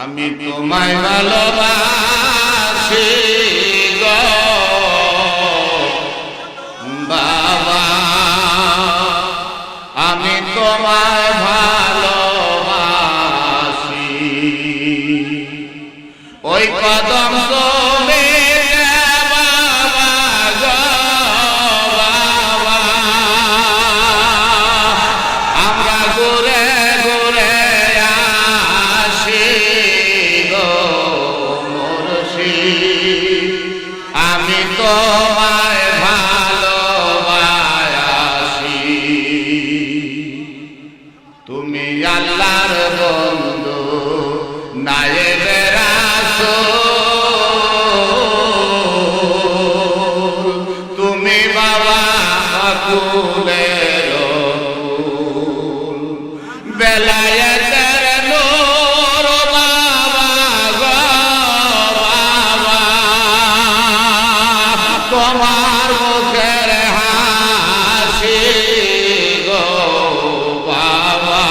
আমি তোমায় ভালোবাসি গো বাবা, আমি তোমায় ভালোবাসি। ওই কদম তুমি বাবা গো বাবা, আমরা ঘুরে ঘুরে আসি গো মুর্শিদ, আমি তোমায় ভালোবাসি। তুমি আল্লাহর বন্ধু নায়েবে রাসূল, তুমি বাবা আকুলের বেলায়েতের নূর বাবা গো বাবা, তোমার মুখের হাসি গো বাবা,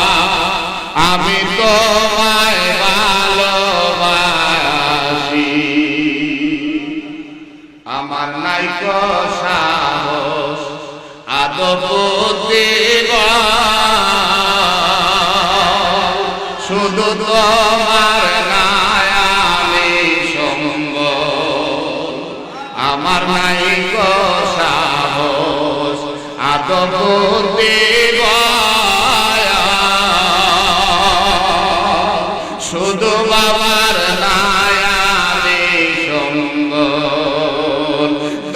আমি তোমায় ভালোবাসি। আমার নাইকো সাহস আদব দিব, শুধু তোমার নায়ামি সঙ্গ। আমার নাইকো সাহস আদব দিব, শুধু বাবার নায়ামি সঙ্গ।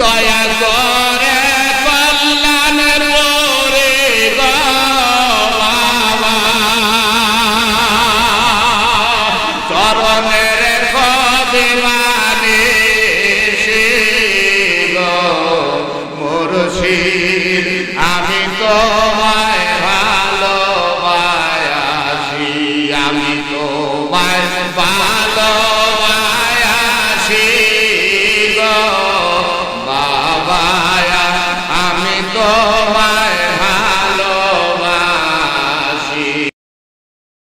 দয়া করে কল্যাণের মোরে গো বাবা, চরণের খদিমানে গো মুর্শিদ, আমি তোমায় ভালোবাসি, আমি তোমায় ভালো